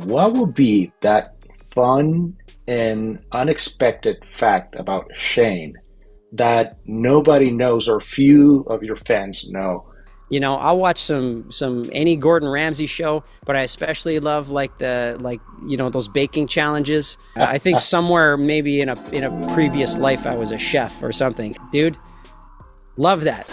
what would be that fun and unexpected fact about Shane that nobody knows or few of your fans know? I'll watch some any Gordon Ramsay show, but I especially love those baking challenges. I think somewhere maybe in a previous life I was a chef or something. Dude, love that.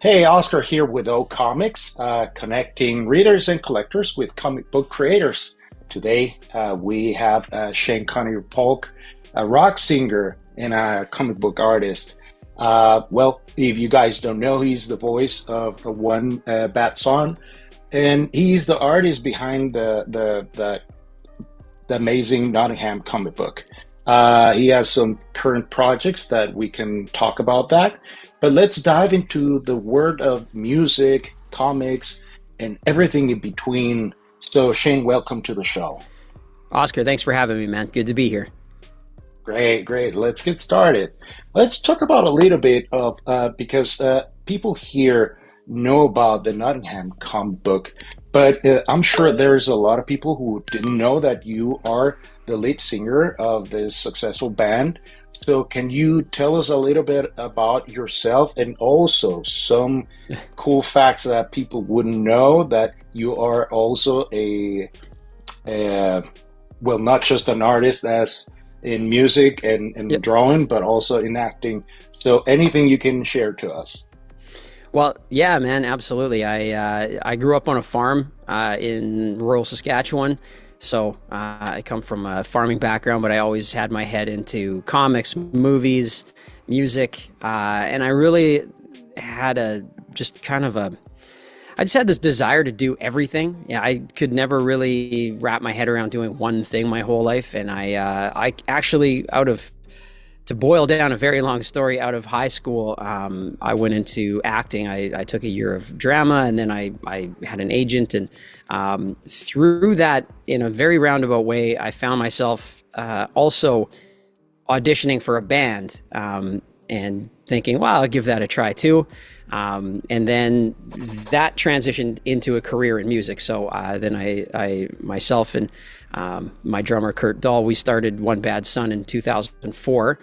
Hey, Oscar here with Comix, connecting readers and collectors with comic book creators. Today, we have Shane Volk, a rock singer and a comic book artist. If you guys don't know, he's the voice of One Bad Song, and he's the artist behind the amazing Nottingham comic book. He has some current projects that we can talk about that. But let's dive into the world of music, comics, and everything in between. So, Shane, welcome to the show. Oscar, thanks for having me, man. Good to be here. Great. Let's get started. Let's talk about a little bit of, because people here know about the Nottingham comic book, but I'm sure there's a lot of people who didn't know that you are the lead singer of this successful band. So can you tell us a little bit about yourself and also some cool facts that people wouldn't know, that you are also not just an artist as in music and Yep. drawing, but also in acting. So anything you can share to us. Well, yeah, man, absolutely. I grew up on a farm in rural Saskatchewan. So I come from a farming background, but I always had my head into comics, movies, music, and I really had I just had this desire to do everything. Yeah, I could never really wrap my head around doing one thing my whole life, and I actually, to boil down a very long story, out of high school, I went into acting. I took a year of drama, and then I had an agent, and through that, in a very roundabout way, I found myself also auditioning for a band, and thinking, well, I'll give that a try too. And then that transitioned into a career in music. So then I myself and my drummer, Kurt Dahl, we started One Bad Son in 2004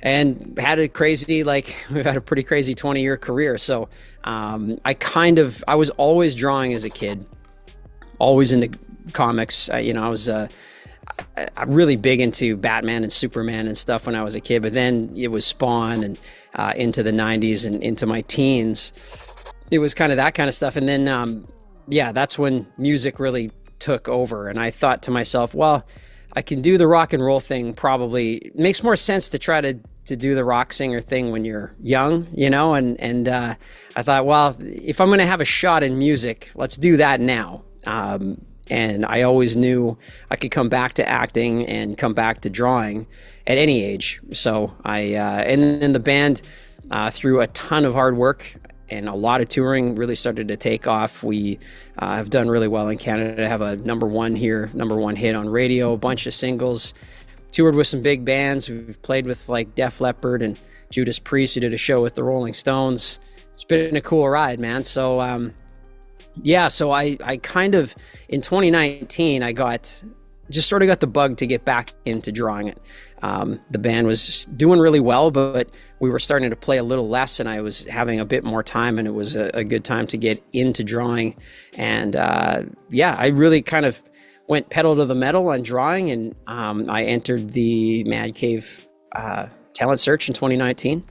and had we've had a pretty crazy 20-year career. So I was always drawing as a kid, always into comics. I was I'm really big into Batman and Superman and stuff when I was a kid, but then it was Spawn and into the 90s and into my teens. It was kind of that kind of stuff. And then, that's when music really took over. And I thought to myself, well, I can do the rock and roll thing. Probably it makes more sense to try to do the rock singer thing when you're young, and I thought, well, if I'm going to have a shot in music, let's do that now. And I always knew I could come back to acting and come back to drawing at any age. So and then the band, through a ton of hard work and a lot of touring, really started to take off. We have done really well in Canada, have a number one hit on radio, a bunch of singles, toured with some big bands. We've played with like Def Leppard and Judas Priest, who did a show with the Rolling Stones. It's been a cool ride, man. So, so I kind of, in 2019, I got the bug to get back into drawing it. The band was doing really well, but we were starting to play a little less, and I was having a bit more time, and it was a good time to get into drawing. And I really kind of went pedal to the metal on drawing, and I entered the Mad Cave talent search in 2019.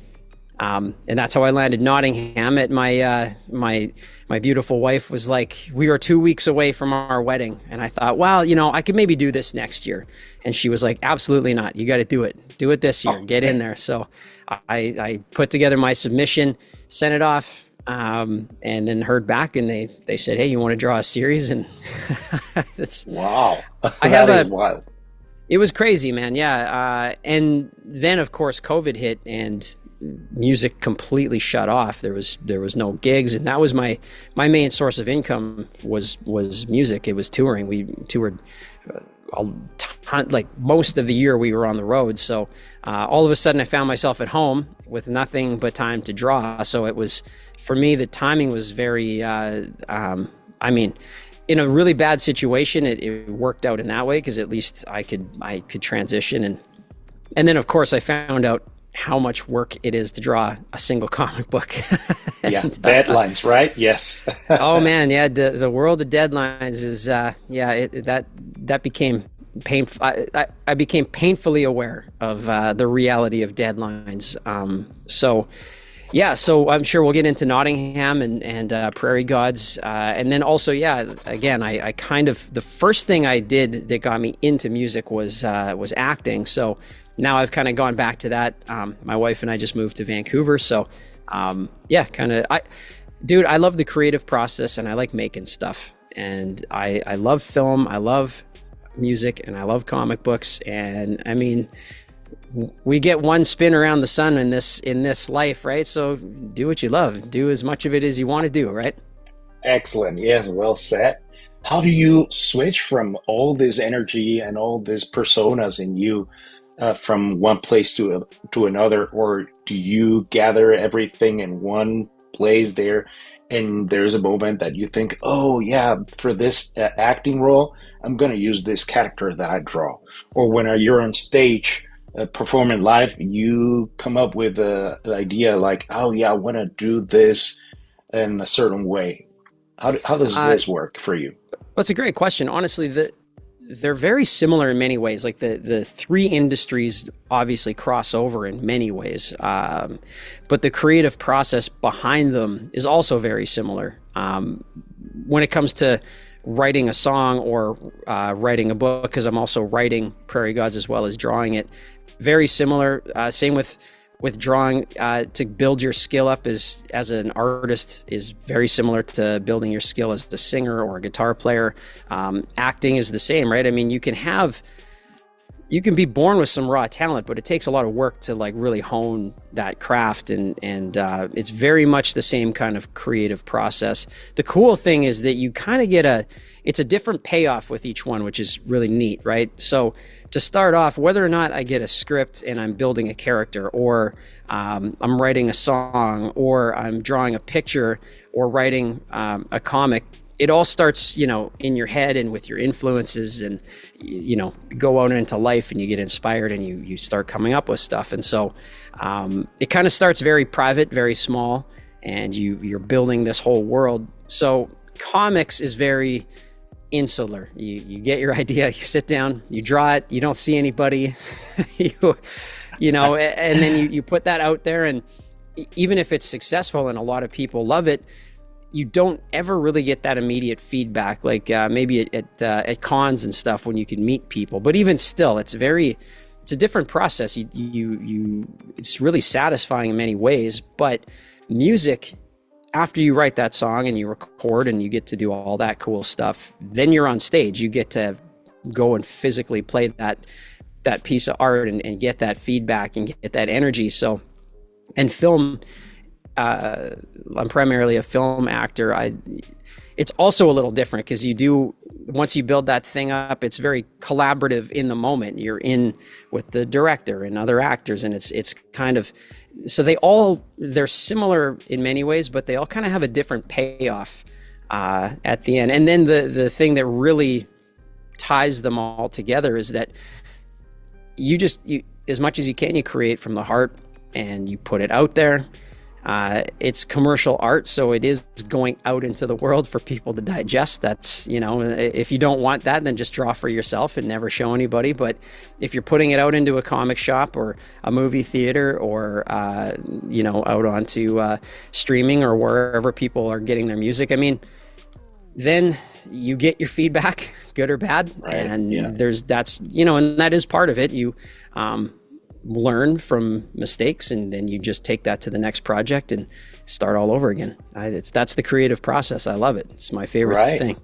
And that's how I landed Nottingham. At my beautiful wife was like, we were 2 weeks away from our wedding, and I thought, well, I could maybe do this next year. And she was like, absolutely not. You got to do it this year. Get in there. So I put together my submission, sent it off, and then heard back, and they said, hey, you want to draw a series? And Wow. I have That is wild. It was crazy, man. Yeah. And then of course COVID hit and music completely shut off. There was no gigs, and that was my main source of income was music. It was touring. We toured a ton, like most of the year we were on the road. So all of a sudden I found myself at home with nothing but time to draw. So it was, for me, the timing was very, I mean, in a really bad situation, it worked out in that way, because at least I could transition. And then of course I found out how much work it is to draw a single comic book. Yeah, deadlines, right? Yes. Oh man, yeah, the world of deadlines is that became painful. I became painfully aware of the reality of deadlines. So I'm sure we'll get into Nottingham and Prairie Gods, and then also, again, I kind of, the first thing I did that got me into music was acting. So now I've kind of gone back to that. My wife and I just moved to Vancouver, so I love the creative process, and I like making stuff, and I love film, I love music, and I love comic books, and I mean, we get one spin around the sun in this life, right? So do what you love. Do as much of it as you want to do, right? Excellent. Yes, well said. How do you switch from all this energy and all these personas in you from one place to another, or do you gather everything in one place there, and there's a moment that you think, oh yeah, for this acting role, I'm going to use this character that I draw? Or when you're on stage performing live, you come up with an idea like, oh yeah, I want to do this in a certain way. How does this work for you? Well, it's a great question. Honestly, they're very similar in many ways. Like the three industries obviously cross over in many ways, but the creative process behind them is also very similar. When it comes to writing a song or writing a book, because I'm also writing Prairie Gods as well as drawing it, very similar. Same with drawing. To build your skill up as an artist is very similar to building your skill as a singer or a guitar player. Acting is the same, right? I mean, you can be born with some raw talent, but it takes a lot of work to like really hone that craft, and it's very much the same kind of creative process. The cool thing is that you kind of get it's a different payoff with each one, which is really neat, right? So to start off, whether or not I get a script and I'm building a character, or I'm writing a song, or I'm drawing a picture, or writing a comic, it all starts, in your head and with your influences, and, go out into life and you get inspired and you start coming up with stuff. And so it kind of starts very private, very small, and you're building this whole world. So comics is very insular. You get your idea, you sit down, you draw it, you don't see anybody, and then you put that out there, and even if it's successful and a lot of people love it, you don't ever really get that immediate feedback, like maybe at cons and stuff when you can meet people. But even still, it's a different process. It's really satisfying in many ways. But music, after you write that song and you record and you get to do all that cool stuff, then you're on stage. You get to go and physically play that piece of art and get that feedback and get that energy. So, and film, I'm primarily a film actor. It's also a little different because once you build that thing up, it's very collaborative in the moment. You're in with the director and other actors, and it's kind of, so they're similar in many ways, but they all kind of have a different payoff at the end. And then the thing that really ties them all together is that you as much as you can, you create from the heart and you put it out there. It's commercial art, so it is going out into the world for people to digest. That's, if you don't want that, then just draw for yourself and never show anybody. But if you're putting it out into a comic shop or a movie theater or, out onto streaming or wherever people are getting their music, I mean, then you get your feedback, good or bad. Right. And and that is part of it. You, learn from mistakes, and then you just take that to the next project and start all over again. That's the creative process. I love it. It's my favorite thing.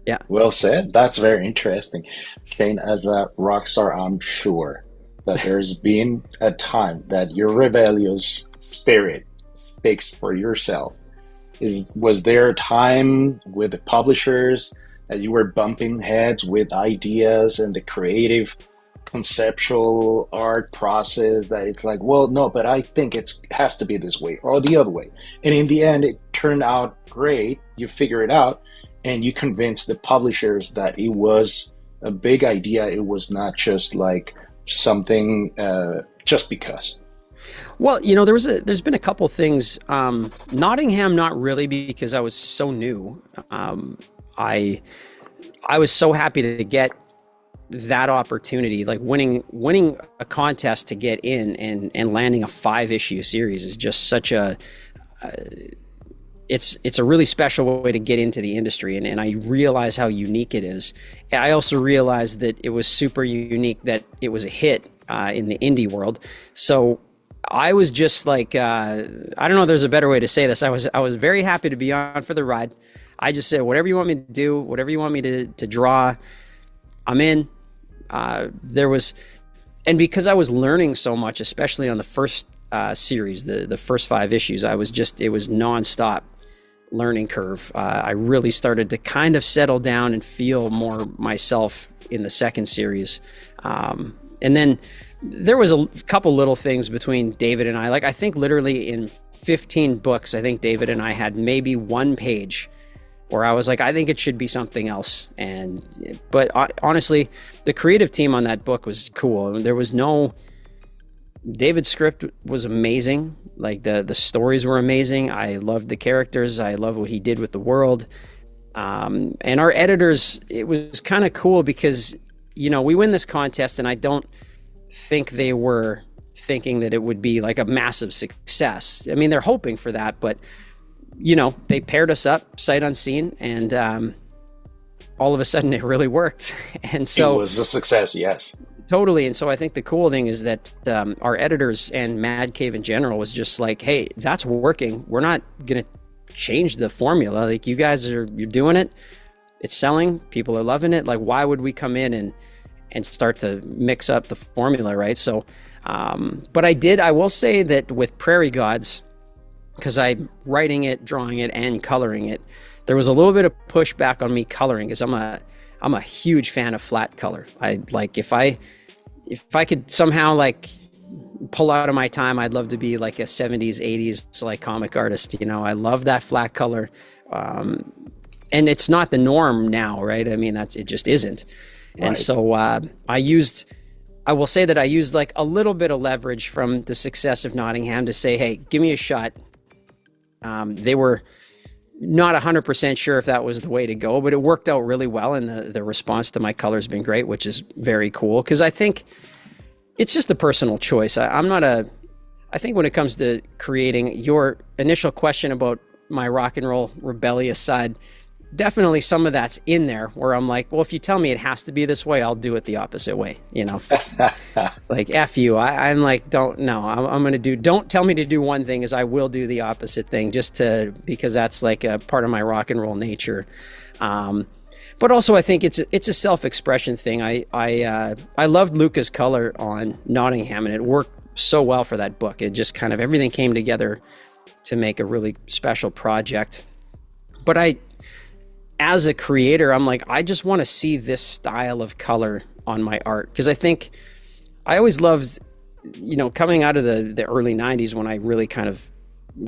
Yeah. Well said. That's very interesting. Shane, as a rock star, I'm sure that there's been a time that your rebellious spirit speaks for yourself. Was there a time with the publishers that you were bumping heads with ideas and the creative conceptual art process that it's like, well, no, but I think it has to be this way or the other way. And in the end, it turned out great. You figure it out and you convince the publishers that it was a big idea. It was not just like something just because. Well, there's been a couple things. Nottingham, not really, because I was so new. I was so happy to get that opportunity, like winning a contest to get in and landing a 5-issue series is just such a it's a really special way to get into the industry, and I realize how unique it is. I also realized that it was super unique that it was a hit in the indie world. So I was just like, I don't know if there's a better way to say this. I was very happy to be on for the ride. I just said, whatever you want me to do, whatever you want me to draw, I'm in. And because I was learning so much, especially on the first series, the first 5 issues, it was nonstop learning curve. I really started to kind of settle down and feel more myself in the second series. And then there was a couple little things between David and I. Like, I think literally in 15 books, I think David and I had maybe one page where I was like, I think it should be something else. But honestly, the creative team on that book was cool. David's script was amazing. Like the stories were amazing. I loved the characters. I loved what he did with the world. And our editors, it was kind of cool because, we win this contest and I don't think they were thinking that it would be like a massive success. I mean, they're hoping for that, but they paired us up sight unseen, and all of a sudden it really worked. And so it was a success, yes. Totally. And so I think the cool thing is that our editors and Mad Cave in general was just like, hey, that's working. We're not going to change the formula. Like, you guys you're doing it. It's selling. People are loving it. Like, why would we come in and start to mix up the formula, right? So, but I will say that with Prairie Gods, because I'm writing it, drawing it, and coloring it, there was a little bit of pushback on me coloring because I'm a huge fan of flat color. I like, if I could somehow like pull out of my time, I'd love to be like a 70s, 80s like comic artist. I love that flat color, and it's not the norm now, right? I mean, it just isn't. Right. And so I will say that I used like a little bit of leverage from the success of Nottingham to say, hey, give me a shot. They were not 100% sure if that was the way to go, but it worked out really well, and the response to my color has been great, which is very cool, because I think it's just a personal choice. I think when it comes to creating, your initial question about my rock and roll rebellious side, definitely some of that's in there where I'm like, well, if you tell me it has to be this way, I'll do it the opposite way. Like, F you. I'm like, I'm going to don't tell me to do one thing, as I will do the opposite thing because that's like a part of my rock and roll nature. But also I think it's a self-expression thing. I loved Luca's color on Nottingham, and it worked so well for that book. It just kind of, everything came together to make a really special project. But as a creator, I'm like, I just want to see this style of color on my art. Because I think I always loved, coming out of the early 90s when I really kind of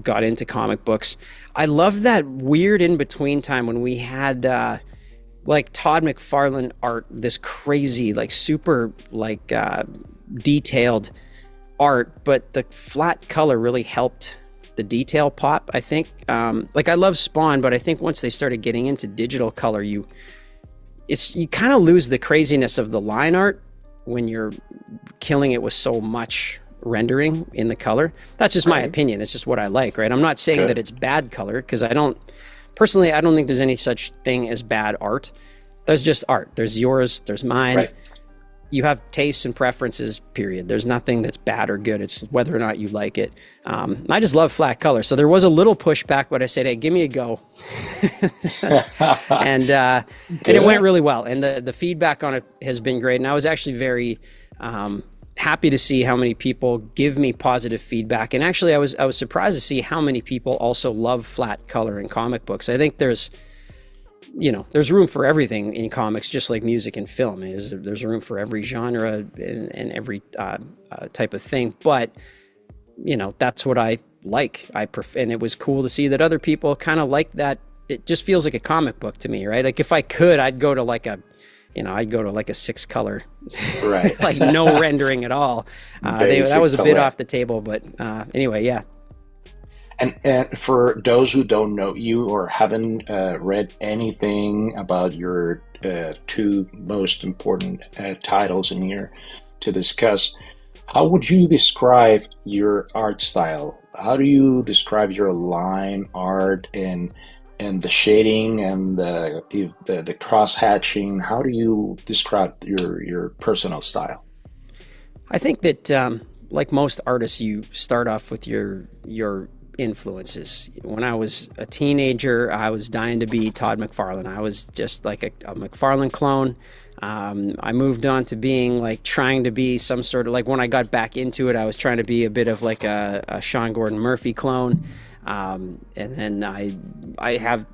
got into comic books, I loved that weird in-between time when we had like Todd McFarlane art, this crazy, like super like detailed art, but the flat color really helped the detail pop, I think. Like, I love Spawn, but I think once they started getting into digital color, you kind of lose the craziness of the line art when you're killing it with so much rendering in the color. That's just my opinion. It's just what I like, right? I'm not saying that it's bad color, because I don't think there's any such thing as bad art. There's just art. There's yours, there's mine. Right. you have tastes and preferences, period. There's nothing that's bad or good. It's whether or not you like it. I just love flat color. So there was a little pushback, but I said, hey, give me a go. and it went really well. And the feedback on it has been great. And I was actually very happy to see how many people give me positive feedback. And actually, I was surprised to see how many people also love flat color in comic books. I think there's room for everything in comics, just like music and film. There's room for every genre and every type of thing. But, that's what I like. And it was cool to see that other people kind of like that. It just feels like a comic book to me, right? Like if I could, I'd go to like a 6 color, right? Like no rendering at all. That was a bit off the table, but anyway, yeah. And for those who don't know you or haven't read anything about your 2 most important titles in here to discuss, how would you describe your art style? How do you describe your line art and the shading and the cross hatching? How do you describe your personal style? I think that like most artists, you start off with your influences. When I was a teenager, I was dying to be Todd McFarlane. I was just like a McFarlane clone. I moved on to being like trying to be some sort of, like when I got back into it, I was trying to be a bit of like a Sean Gordon Murphy clone. And then I have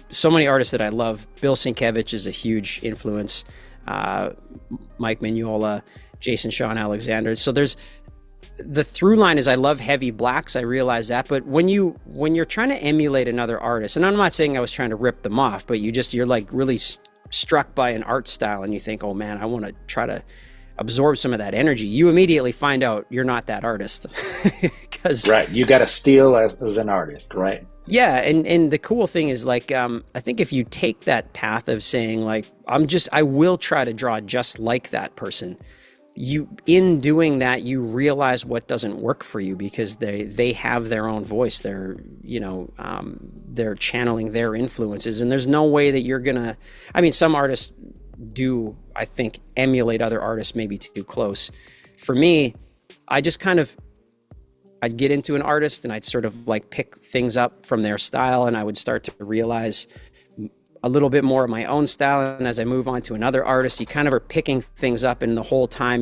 so many artists that I love. Bill Sienkiewicz is a huge influence. Mike Mignola, Jason Sean Alexander. So there's the through line is I love heavy blacks. I realize that, but when you're trying to emulate another artist, and I'm not saying I was trying to rip them off, but you're like really struck by an art style and you think, oh man, I want to try to absorb some of that energy. You immediately find out you're not that artist. Right, you got to steal as an artist, right? Yeah, and the cool thing is like I think if you take that path of saying like I will try to draw just like that person, in doing that, you realize what doesn't work for you because they have their own voice. They're channeling their influences, and there's no way that you're gonna. I mean, some artists do, I think, emulate other artists maybe too close. For me, I'd get into an artist and I'd sort of like pick things up from their style, and I would start to realize a little bit more of my own style. And as I move on to another artist, you kind of are picking things up, and the whole time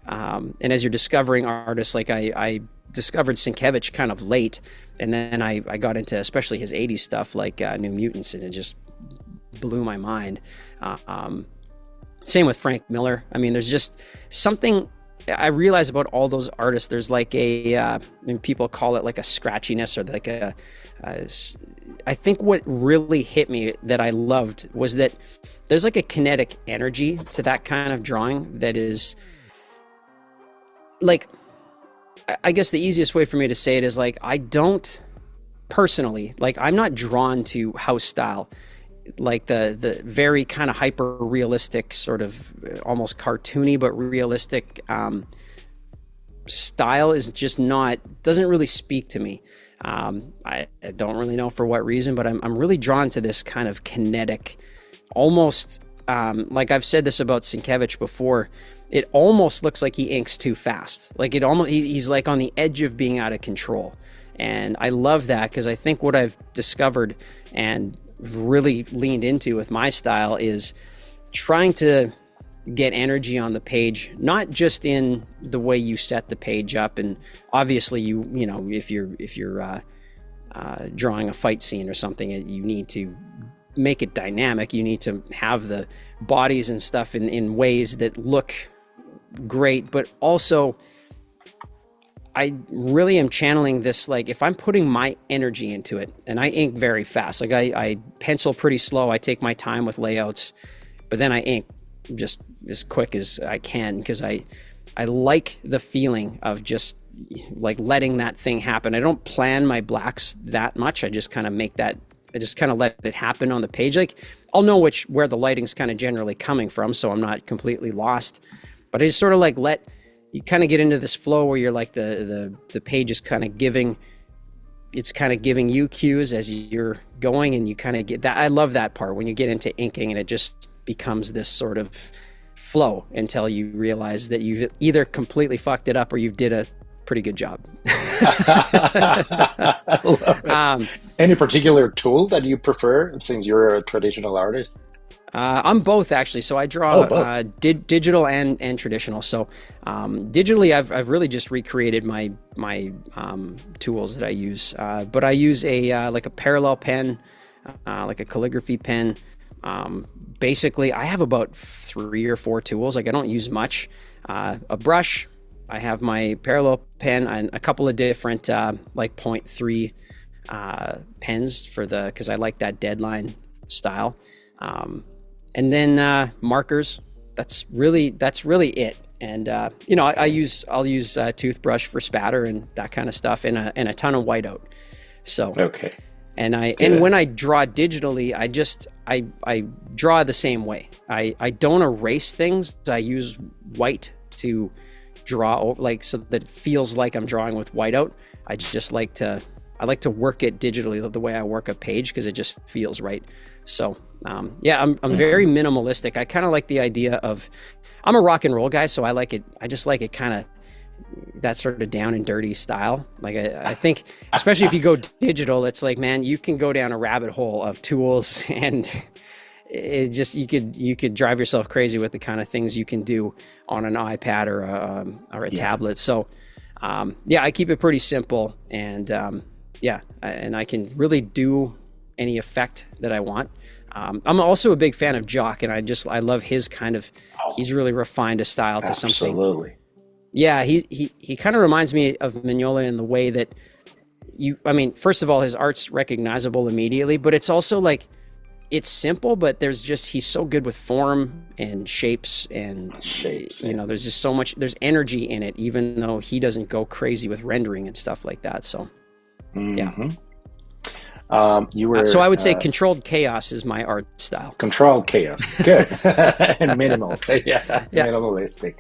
and as you're discovering artists, like I discovered Sienkiewicz kind of late, and then I got into especially his 80s stuff like New Mutants, and it just blew my mind. Same with Frank Miller. I mean, there's just something I realize about all those artists. There's like and people call it like a scratchiness, or like I think what really hit me that I loved was that there's like a kinetic energy to that kind of drawing that is like, I guess the easiest way for me to say it is like, I don't personally, like I'm not drawn to house style, like the very kind of hyper realistic sort of almost cartoony but realistic style is just doesn't really speak to me. I don't really know for what reason, but I'm really drawn to this kind of kinetic, almost like I've said this about Sienkiewicz before, it almost looks like he inks too fast. Like he's like on the edge of being out of control. And I love that because I think what I've discovered and really leaned into with my style is trying to get energy on the page, not just in the way you set the page up. And obviously you know, if you're drawing a fight scene or something, you need to make it dynamic. You need to have the bodies and stuff in ways that look great, but also I really am channeling this, like if I'm putting my energy into it, and I ink very fast, like I pencil pretty slow, I take my time with layouts, but then I ink just as quick as I can because I like the feeling of just like letting that thing happen. I don't plan my blacks that much. I just kind of let it happen on the page. Like I'll know where the lighting's kind of generally coming from, so I'm not completely lost. But I just sort of like you kind of get into this flow where you're like the page is kind of giving you cues as you're going, and you kind of get that. I love that part when you get into inking and it just becomes this sort of flow until you realize that you've either completely fucked it up or you did a pretty good job. I love it. Any particular tool that you prefer since you're a traditional artist? I'm both actually. So I draw digital and traditional. So digitally, I've really just recreated my tools that I use. But I use a like a parallel pen, like a calligraphy pen. Basically, I have about 3 or 4 tools. Like I don't use much. A brush. I have my parallel pen and a couple of different like 0.3 pens for because I like that deadline style. And then markers. That's really it. And I'll use a toothbrush for spatter and that kind of stuff, and a ton of whiteout. So okay. And when I draw digitally, I draw the same way. I don't erase things. I use white to draw so that it feels like I'm drawing with whiteout. I like to work it digitally the way I work a page because it just feels right. So I'm very minimalistic. I kind of like the idea of, I'm a rock and roll guy, so I like it. I just like it kind of that sort of down and dirty style. Like I think, especially if you go digital, it's like, man, you can go down a rabbit hole of tools, and it just you could drive yourself crazy with the kind of things you can do on an iPad or a tablet. So I keep it pretty simple, and and I can really do any effect that I want. I'm also a big fan of Jock, and I love his kind of, he's really refined a style to something. Absolutely. Yeah, he kind of reminds me of Mignola in the way that first of all, his art's recognizable immediately, but it's also like, it's simple, but he's so good with form and shapes, there's just so much, there's energy in it, even though he doesn't go crazy with rendering and stuff like that. So, yeah. So I would say controlled chaos is my art style. Controlled chaos, good. And minimal, minimalistic.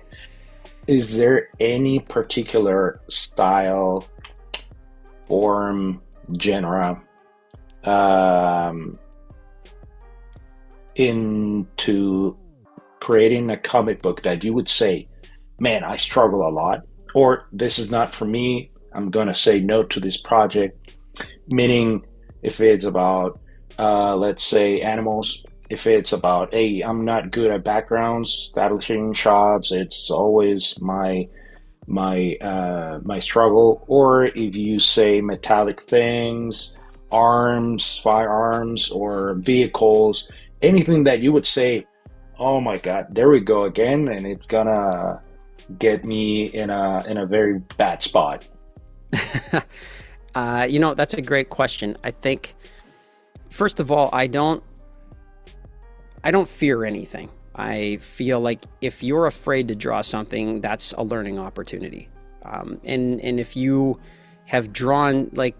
Is there any particular style, form, genre into creating a comic book that you would say, man, I struggle a lot, or this is not for me, I'm going to say no to this project? Meaning, if it's about, let's say, animals, if it's about, hey, I'm not good at backgrounds, establishing shots, it's always my struggle. Or if you say metallic things, arms, firearms, or vehicles, anything that you would say, oh my God, there we go again, and it's gonna get me in a very bad spot. That's a great question. I think, first of all, I don't fear anything. I feel like if you're afraid to draw something, that's a learning opportunity. And if you have drawn, like,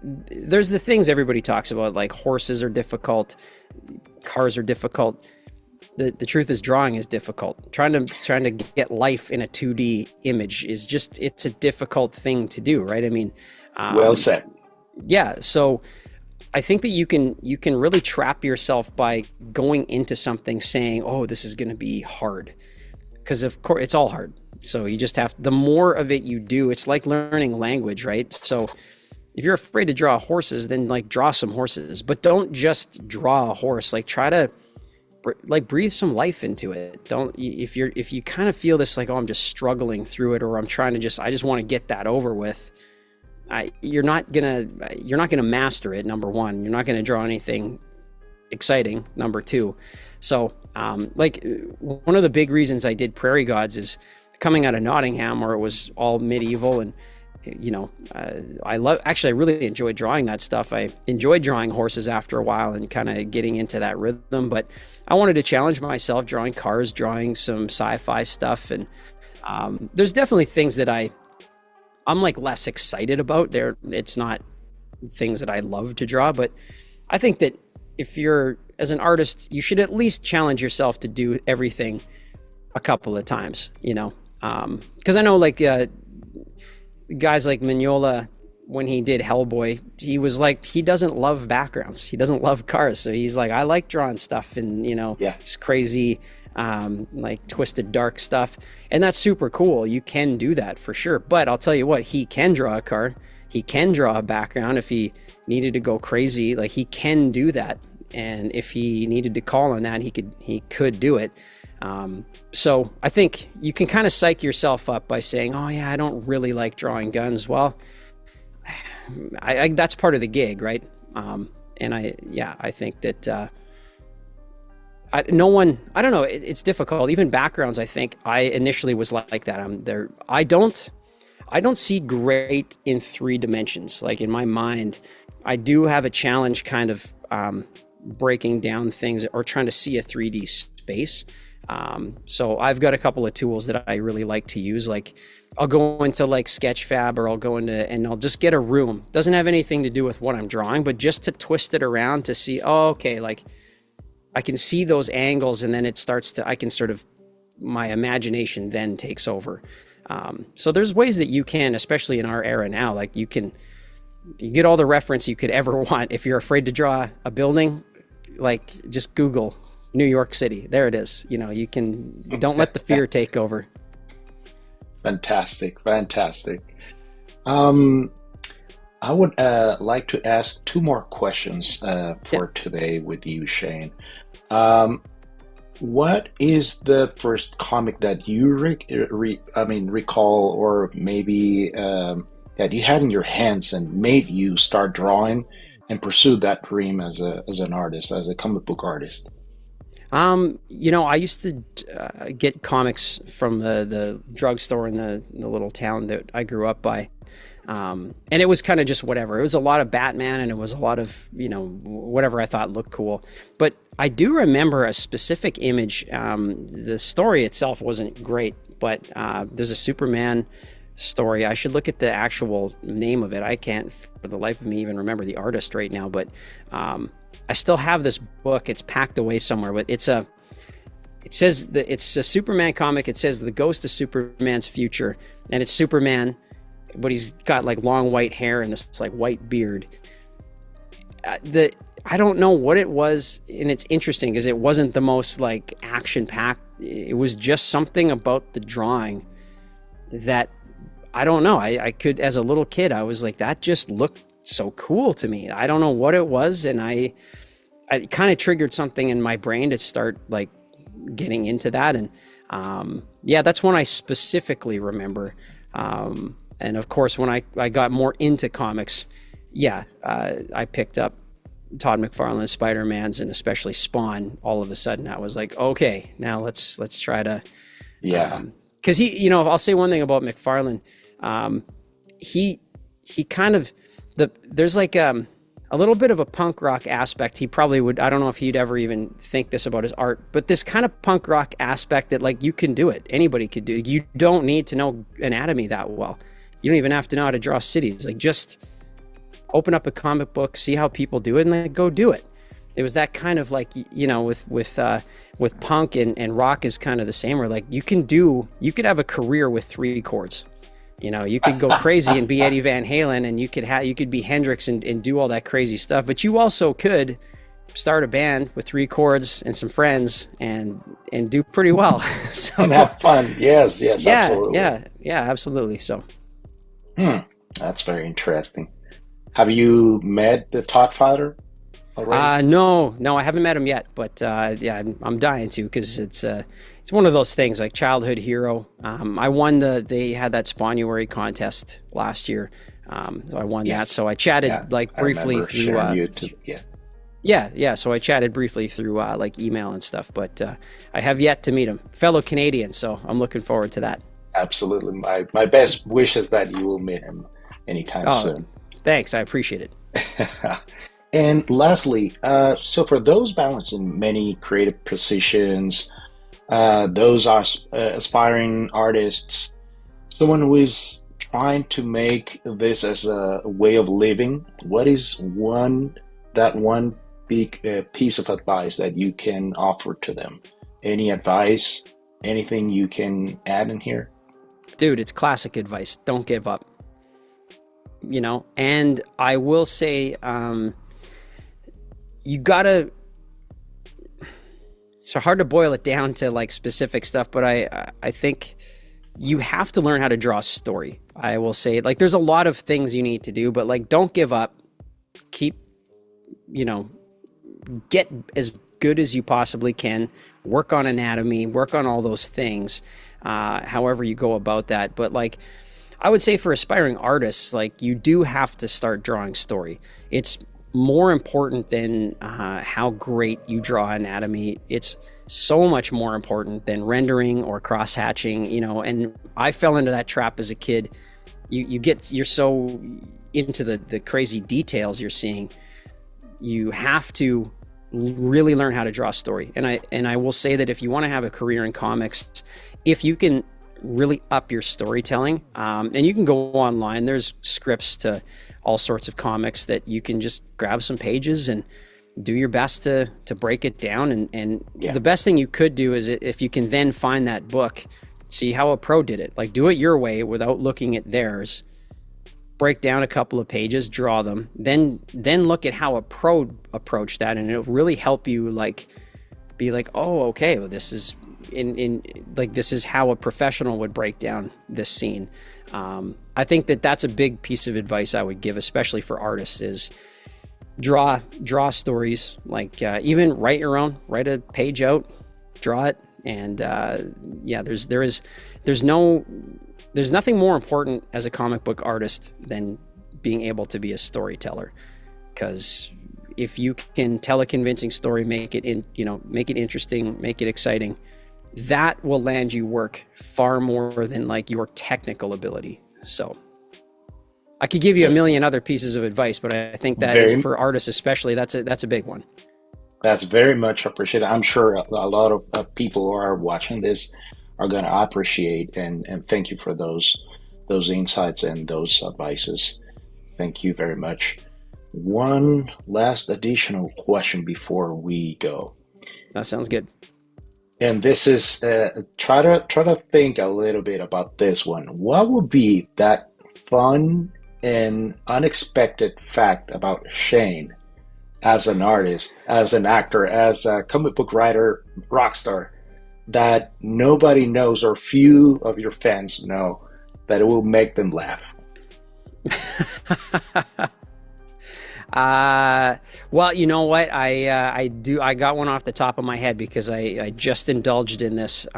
there's the things everybody talks about, like horses are difficult, cars are difficult. The truth is, drawing is difficult. Trying to get life in a 2D image is just, it's a difficult thing to do, right? I mean, well said. Yeah. So I think that you can really trap yourself by going into something saying, oh, this is going to be hard, because of course it's all hard. So you just the more of it you do, it's like learning language, right? So if you're afraid to draw horses, then like draw some horses, but don't just draw a horse. Like try to breathe some life into it. If you kind of feel this, like, oh, I'm just struggling through it, or I'm trying to I just want to get that over with. You're not gonna master it. Number one, you're not gonna draw anything exciting. Number two, so like one of the big reasons I did Prairie Gods is coming out of Nottingham, where it was all medieval, and I really enjoyed drawing that stuff. I enjoyed drawing horses after a while and kind of getting into that rhythm, but I wanted to challenge myself drawing cars, drawing some sci-fi stuff, and there's definitely things that I'm like less excited about. It's not things that I love to draw, but I think that if you're, as an artist, you should at least challenge yourself to do everything a couple of times, because I know, like, guys like Mignola, when he did Hellboy, he was like, he doesn't love backgrounds, he doesn't love cars, so he's like, I like drawing stuff and it's crazy like twisted dark stuff. And that's super cool. You can do that for sure. But I'll tell you what, he can draw a car. He can draw a background if he needed to go crazy. Like, he can do that. And if he needed to call on that, he could do it. So I think you can kind of psych yourself up by saying, oh yeah, I don't really like drawing guns. Well, I that's part of the gig, right? And I think that, I don't know. It's difficult. Even backgrounds, I think I initially was like that. I don't see great in 3 dimensions. Like, in my mind, I do have a challenge kind of, breaking down things or trying to see a 3D space. So I've got a couple of tools that I really like to use. Like, I'll go into like Sketchfab, or I'll go into, and I'll just get a room. Doesn't have anything to do with what I'm drawing, but just to twist it around to see, oh, okay, like I can see those angles, and then I can sort of, my imagination then takes over. So there's ways that you can, especially in our era now, like you get all the reference you could ever want. If you're afraid to draw a building, like, just Google New York City. There it is. Don't let the fear take over. Fantastic. I would like to ask 2 more questions for today with you, Shane. What is the first comic that you recall, or maybe that you had in your hands and made you start drawing and pursue that dream as an artist, as a comic book artist? I used to get comics from the drugstore in the little town that I grew up by. And it was kind of just whatever. It was a lot of Batman, and it was a lot of, whatever I thought looked cool. But I do remember a specific image. The story itself wasn't great, but there's a Superman story. I should look at the actual name of it. I can't for the life of me even remember the artist right now, but I still have this book. It's packed away somewhere, but it's a Superman comic. It says the ghost of Superman's future, and it's Superman, but he's got like long white hair and this like white beard. I don't know what it was, and it's interesting because it wasn't the most like action packed. It was just something about the drawing that, I don't know. I could, as a little kid, I was like, that just looked so cool to me. I don't know what it was, and I kind of triggered something in my brain to start like getting into that. And that's one I specifically remember. And of course, when I got more into comics, I picked up Todd McFarlane's Spider-Man's, and especially Spawn. All of a sudden, I was like, okay, now let's try to, because he, I'll say one thing about McFarlane. He kind of, there's like a little bit of a punk rock aspect. He probably would, I don't know if he'd ever even think this about his art, but this kind of punk rock aspect that like you can do it. Anybody could do. You don't need to know anatomy that well. You don't even have to know how to draw cities. Like, just open up a comic book, see how people do it, and like go do it. It was that kind of like, with punk and rock is kind of the same, where like you could have a career with 3 chords. You could go crazy and be Eddie Van Halen, and you could be Hendrix and do all that crazy stuff. But you also could start a band with 3 chords and some friends and do pretty well. So, and have fun. Yes, absolutely. Yeah, absolutely. So, that's very interesting. Have you met the Todd father already? No, I haven't met him yet, but I'm dying to, because it's one of those things, like childhood hero. I won they had that Spawnuary contest last year. So I won that. So I chatted briefly through. So I chatted briefly through like email and stuff, but I have yet to meet him. Fellow Canadian, so I'm looking forward to that. Absolutely. My best wish is that you will meet him anytime soon. Thanks, I appreciate it. And lastly, so for those balancing many creative positions, those are aspiring artists, someone who is trying to make this as a way of living, what is one big piece of advice that you can offer to them? Any advice? Anything you can add in here? Dude, it's classic advice. Don't give up. And I will say, you gotta so hard to boil it down to like specific stuff, but I think you have to learn how to draw a story. I will say, like, there's a lot of things you need to do, but like, don't give up. Keep, get as good as you possibly can. Work on anatomy, work on all those things, however you go about that. But like, I would say for aspiring artists, like, you do have to start drawing story. It's more important than how great you draw anatomy. It's so much more important than rendering or cross-hatching, and I fell into that trap as a kid. You're so into the crazy details you're seeing. You have to really learn how to draw a story. And I will say that if you want to have a career in comics, if you can really up your storytelling, and you can go online, there's scripts to all sorts of comics that you can just grab some pages and do your best to break it down. And the best thing you could do is, if you can then find that book, see how a pro did it, like, do it your way without looking at theirs, break down a couple of pages, draw them, then look at how a pro approached that, and it'll really help you like be like, oh, okay, well, this is this is how a professional would break down this scene. I think that's a big piece of advice I would give, especially for artists, is draw stories. Like, even write your own, write a page out, draw it. And there's nothing more important as a comic book artist than being able to be a storyteller. Because if you can tell a convincing story, make it interesting, make it exciting, that will land you work far more than like your technical ability. So I could give you a million other pieces of advice, but I think that is, for artists especially, that's a big one. That's very much appreciated. I'm sure a lot of people who are watching this are going to appreciate, and thank you for those insights and those advices. Thank you very much. One last additional question before we go. That sounds good. And this is try to think a little bit about this one. What would be that fun and unexpected fact about Shane as an artist, as an actor, as a comic book writer, Rockstar, that nobody knows, or few of your fans know, that it will make them laugh? Well, you know what? I got one off the top of my head, because I just indulged in this.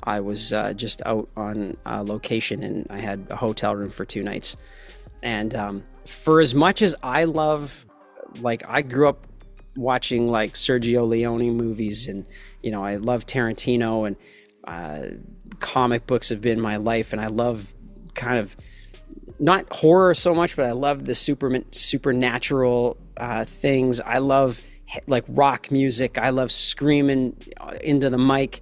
I was just out on location, and I had a hotel room for 2 nights. And for as much as I love, like, I grew up watching like Sergio Leone movies, and I love Tarantino, and comic books have been my life, and I love kind of not horror so much, but I love the supernatural things. I love like rock music. I love screaming into the mic.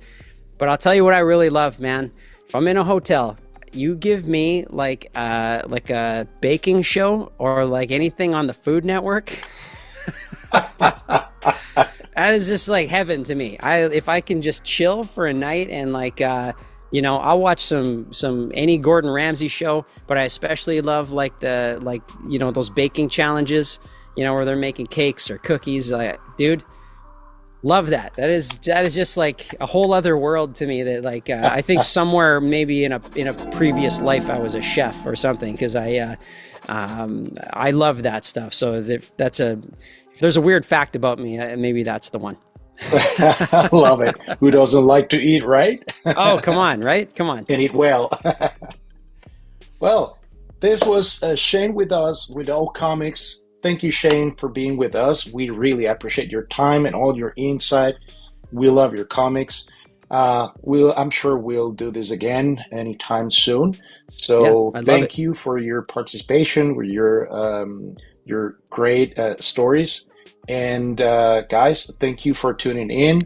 But I'll tell you what I really love, man. If I'm in a hotel, you give me like a baking show or like anything on the Food Network. That is just like heaven to me. If I can just chill for a night and like I'll watch some any Gordon Ramsay show, but I especially love like those baking challenges, where they're making cakes or cookies. Dude, love that. That is just like a whole other world to me. That like I think somewhere maybe in a previous life I was a chef or something, because I love that stuff. So if there's a weird fact about me, maybe that's the one. I love it. Who doesn't like to eat, right? Oh, come on, right? Come on. And eat well. Well, this was Shane with us with All Comics. Thank you, Shane, for being with us. We really appreciate your time and all your insight. We love your comics. I'm sure we'll do this again anytime soon. So thank you for your participation, with your great stories. And guys, thank you for tuning in.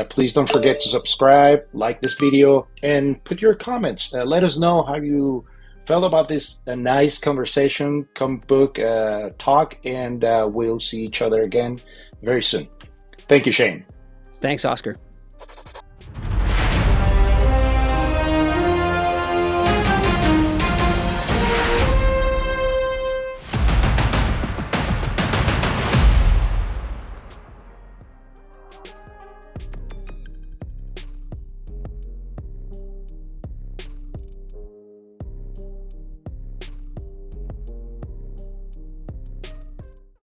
Please don't forget to subscribe, like this video, and put your comments. Let us know how you felt about this nice conversation, comic book talk, and we'll see each other again very soon. Thank you, Shane. Thanks, Oscar.